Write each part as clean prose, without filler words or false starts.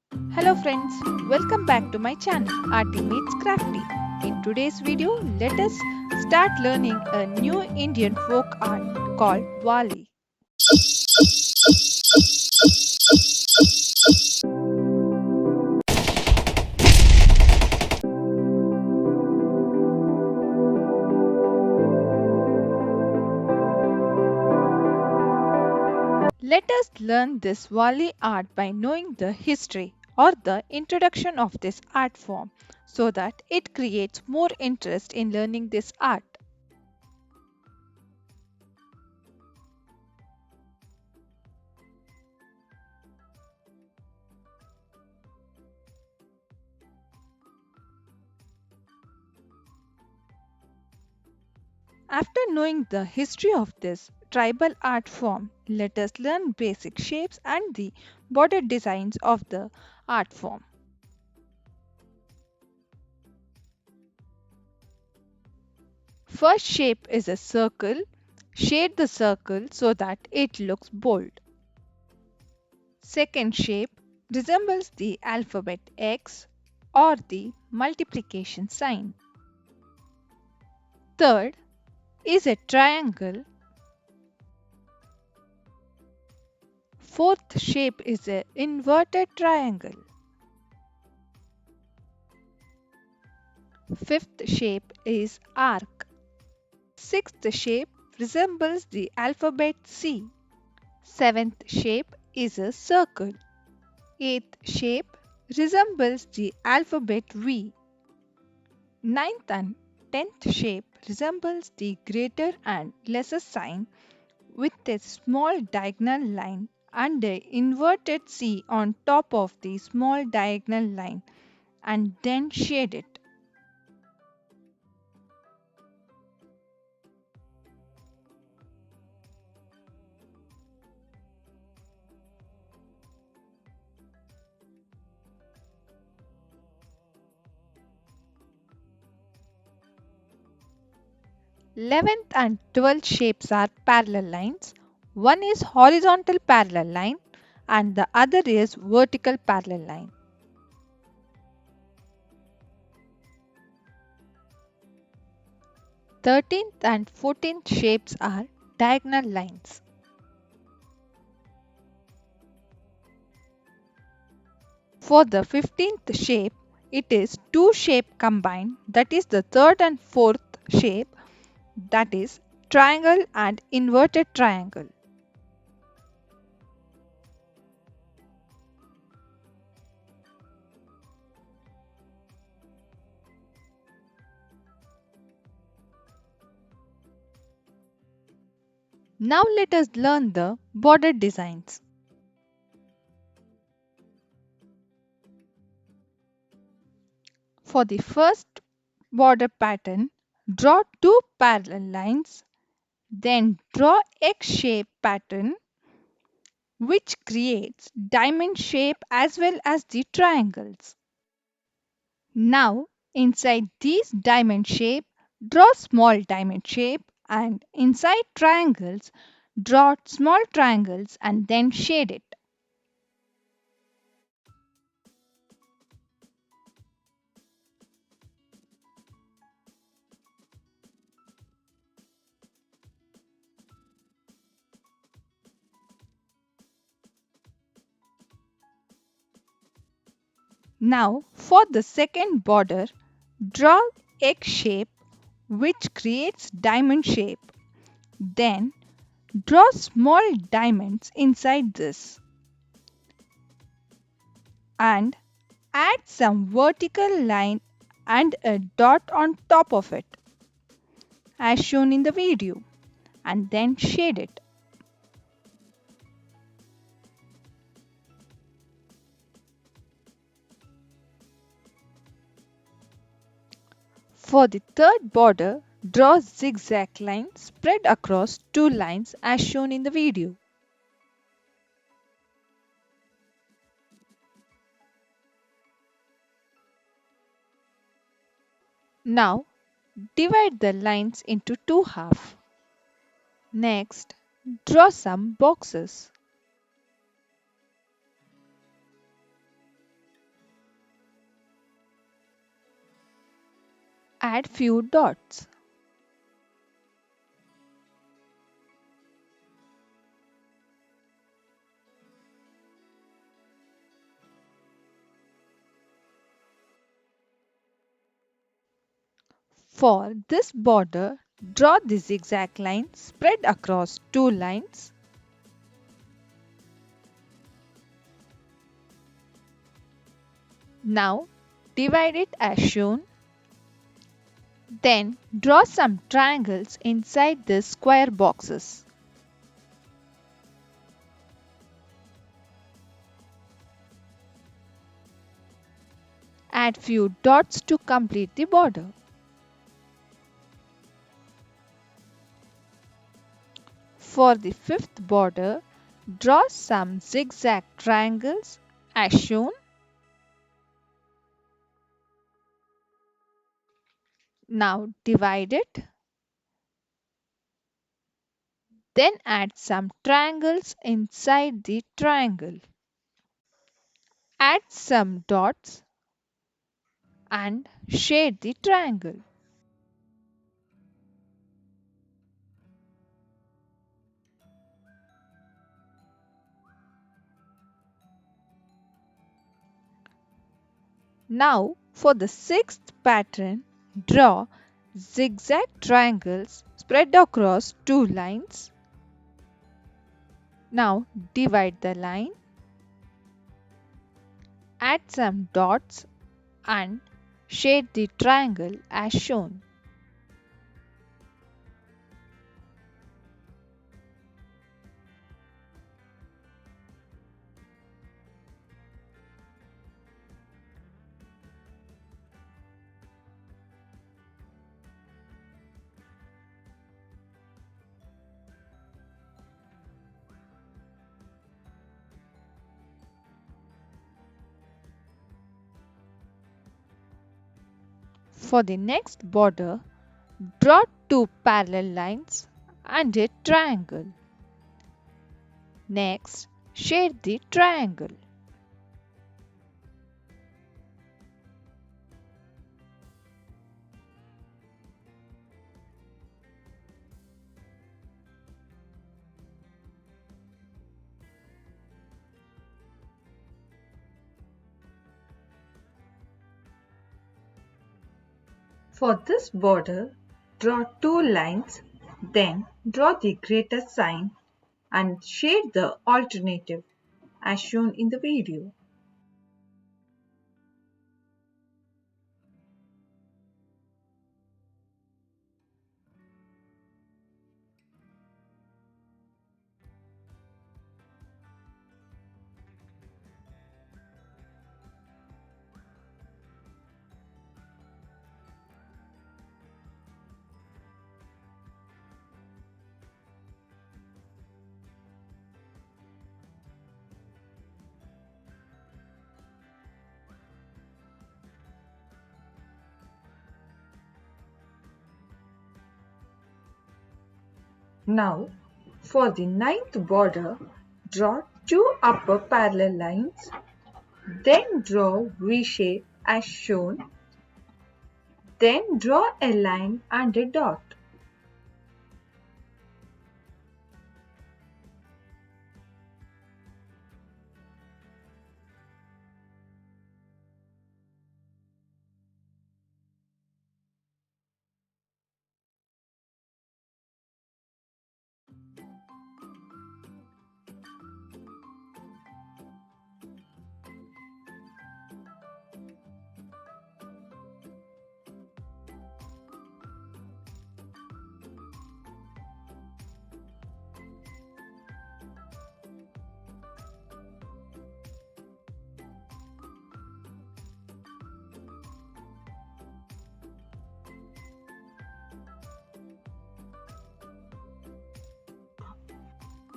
Hello friends, welcome back to my channel Arty Meets Crafty. In today's video, let us start learning a new Indian folk art called Warli. Let us learn this Warli art by knowing the history or the introduction of this art form so that it creates more interest in learning this art. After knowing the history of this tribal art form, let us learn basic shapes and the border designs of the art form. First shape is a circle. Shade the circle so that it looks bold. Second shape resembles the alphabet X or the multiplication sign. Third is a triangle. Fourth shape is an inverted triangle. Fifth shape is arc. Sixth shape resembles the alphabet C. Seventh shape is a circle. Eighth shape resembles the alphabet V. Ninth and tenth shape resembles the greater and lesser sign with a small diagonal line and a inverted C on top of the small diagonal line and then shade it. 11th and 12th shapes are parallel lines. One is horizontal parallel line and the other is vertical parallel line. 13th and 14th shapes are diagonal lines. For the 15th shape, it is two shape combined, that is the third and fourth shape, that is triangle and inverted triangle. Now let us learn the border designs. For the first border pattern, draw two parallel lines, then draw X-shape pattern which creates diamond shape as well as the triangles. Now inside these diamond shape, draw small diamond shape and inside triangles, draw small triangles and then shade it. Now for the second border, draw X shape which creates diamond shape. Then draw small diamonds inside this and add some vertical line and a dot on top of it as shown in the video and then shade it. For the third border, draw zigzag line spread across two lines as shown in the video. Now divide the lines into two halves. Next, draw some boxes. Add few dots. For this border, draw the zigzag line spread across two lines. Now divide it as shown. Then draw some triangles inside the square boxes. Add few dots to complete the border. For the fifth border, draw some zigzag triangles as shown. Now divide it. Then add some triangles inside the triangle. Add some dots and shade the triangle. Now for the sixth pattern, draw zigzag triangles spread across two lines. Now divide the line, add some dots and shade the triangle as shown. For the next border, draw two parallel lines and a triangle. Next, shade the triangle. For this border, draw two lines, then draw the greater sign and shade the alternative as shown in the video. Now, for the ninth border, draw two upper parallel lines, then draw V shape as shown, then draw a line and a dot.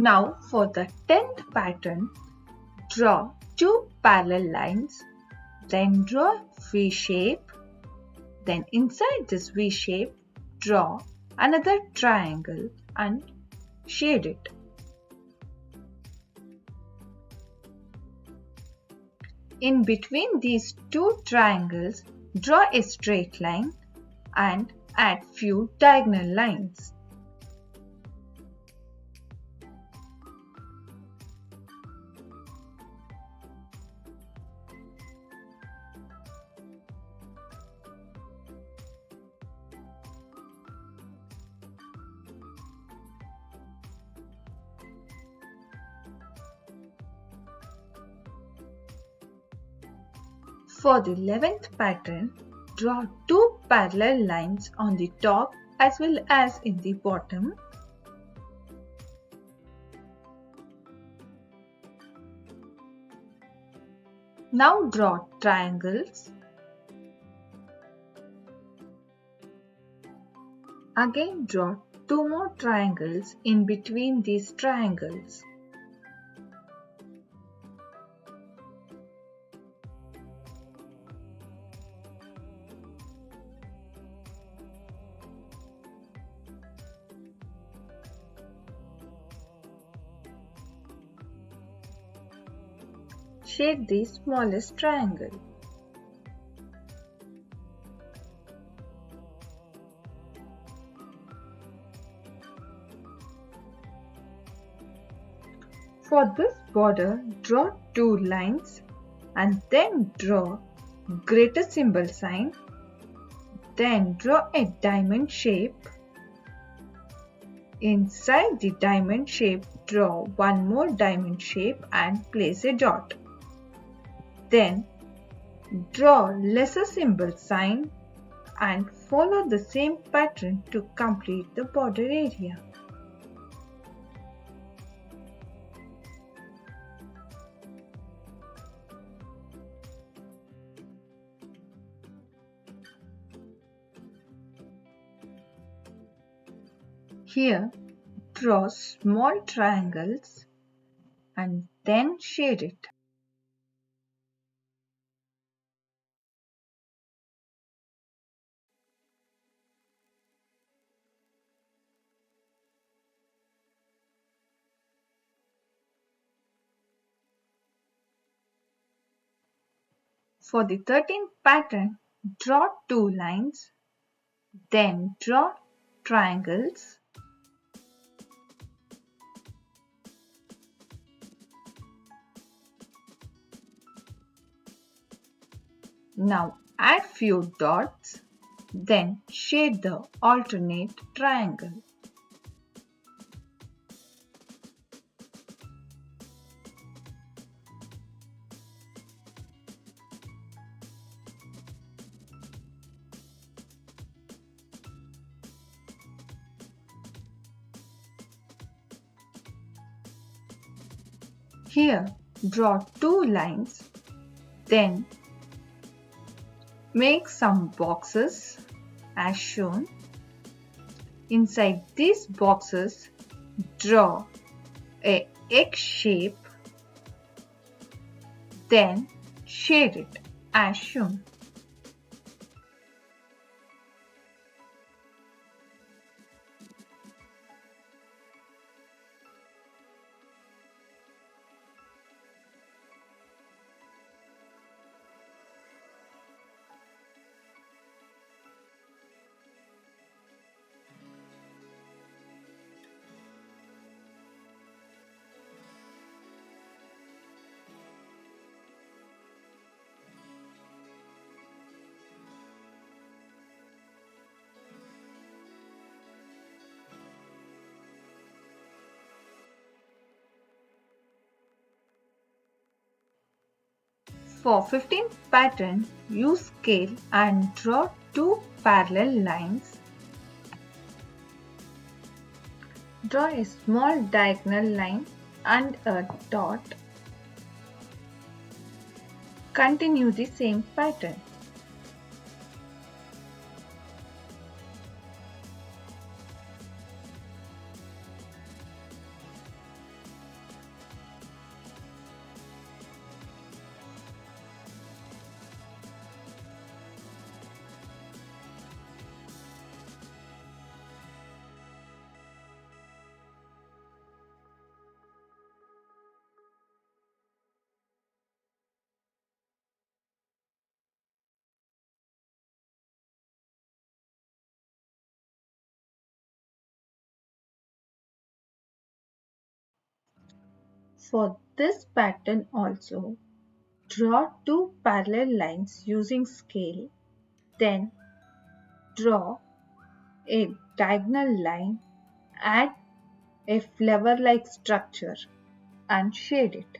Now for the 10th pattern, draw two parallel lines, then draw V shape, then inside this V shape, draw another triangle and shade it. In between these two triangles, draw a straight line and add few diagonal lines. For the 11th pattern, draw 2 parallel lines on the top as well as in the bottom. Now draw triangles. Again draw 2 more triangles in between these triangles. Shade the smallest triangle. For this border, draw 2 lines and then draw greater symbol sign. Then draw a diamond shape. Inside the diamond shape, draw one more diamond shape and place a dot. Then draw lesser symbol sign and follow the same pattern to complete the border area. Here, draw small triangles and then shade it. For the 13th pattern, draw 2 lines, then draw triangles. Now add few dots, then shade the alternate triangle. Here, draw 2 lines, then make some boxes as shown. Inside these boxes, draw a egg shape, then shade it as shown. For 15th pattern, use scale and draw 2 parallel lines. Draw a small diagonal line and a dot. Continue the same pattern. For this pattern also, draw two parallel lines using scale, then draw a diagonal line, add a flower-like structure and shade it.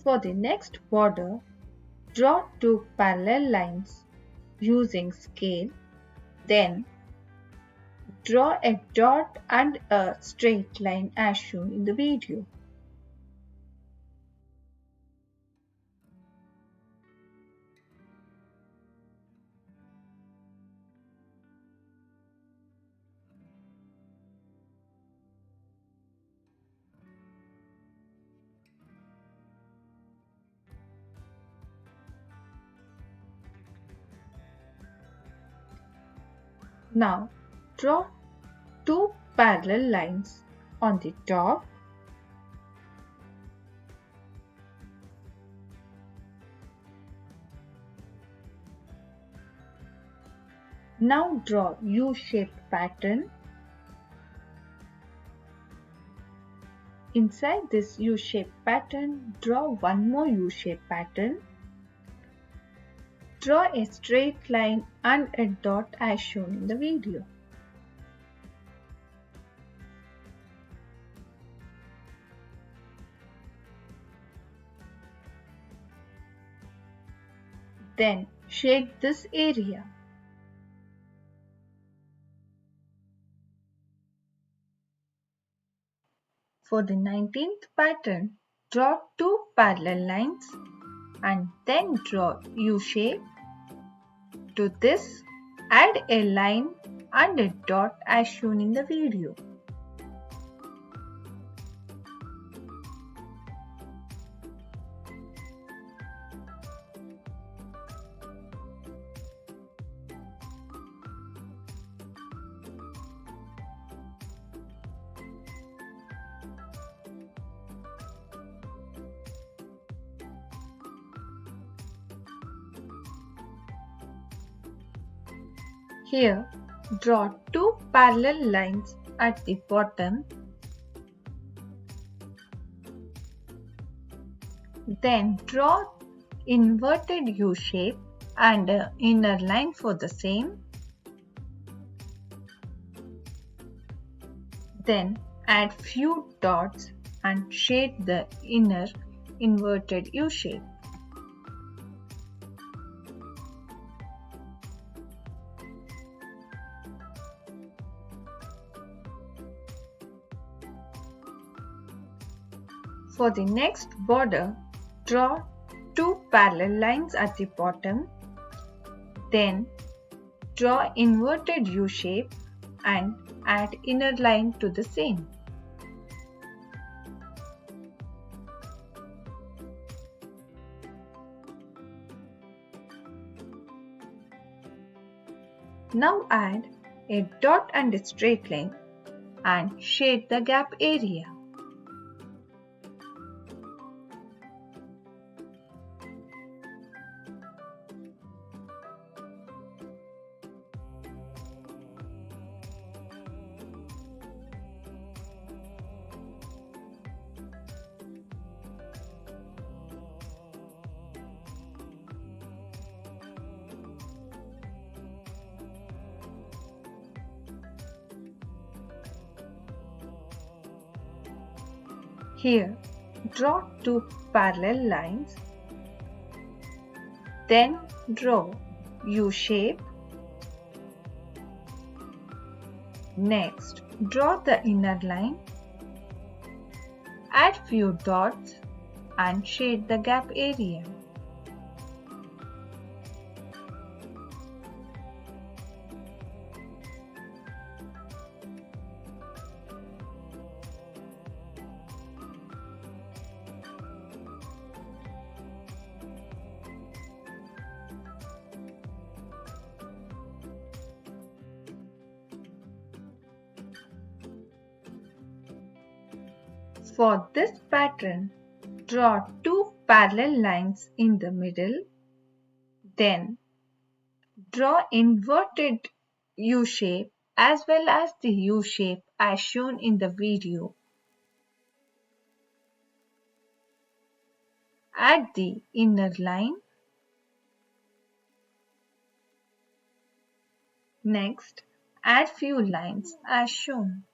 For the next border, draw two parallel lines using scale, then draw a dot and a straight line as shown in the video. Now draw two parallel lines on the top. Now draw U-shaped pattern. Inside this U-shaped pattern, draw one more U-shaped pattern. Draw a straight line and a dot as shown in the video. Then shade this area. For the 19th pattern, draw two parallel lines and then draw U-shape. To this, add a line and a dot as shown in the video. Here, draw two parallel lines at the bottom. Then draw inverted U shape and an inner line for the same. Then add few dots and shade the inner inverted U shape. For the next border, draw two parallel lines at the bottom. Then draw inverted U shape and add inner line to the same. Now add a dot and a straight line and shade the gap area. Here, draw two parallel lines, then draw U shape. Next, draw the inner line, add few dots and shade the gap area. For this pattern, draw two parallel lines in the middle, then draw inverted U shape as well as the U shape as shown in the video. Add the inner line. Next, add few lines as shown.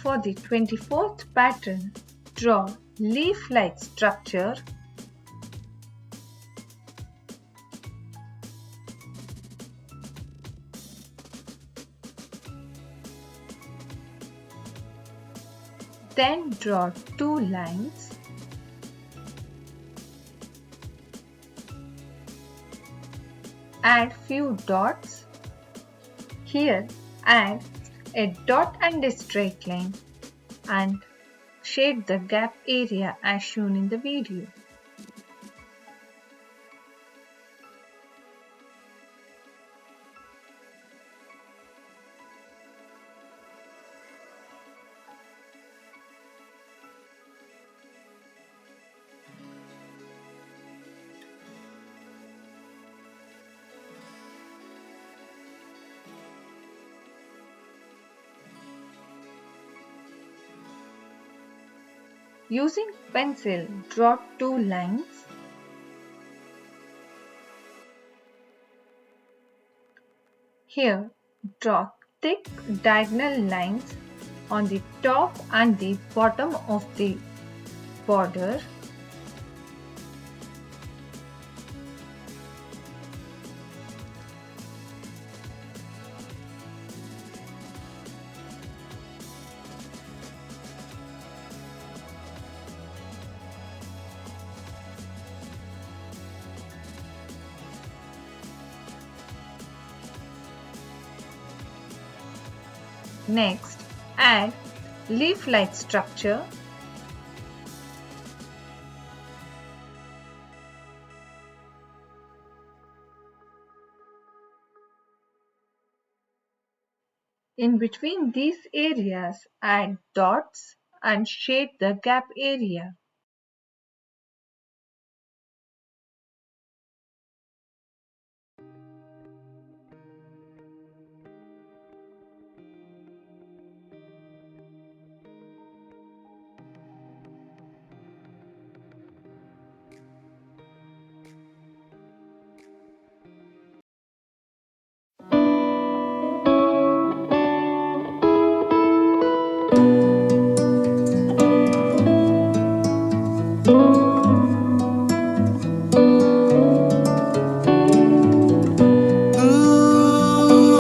For the 24th pattern, draw leaf-like structure. Then draw two lines. Add few dots. Here, add a dot and a straight line and shade the gap area as shown in the video. Using pencil, draw two lines. Here, draw thick diagonal lines on the top and the bottom of the border. Next, add leaf-like structure. In between these areas, add dots and shade the gap area.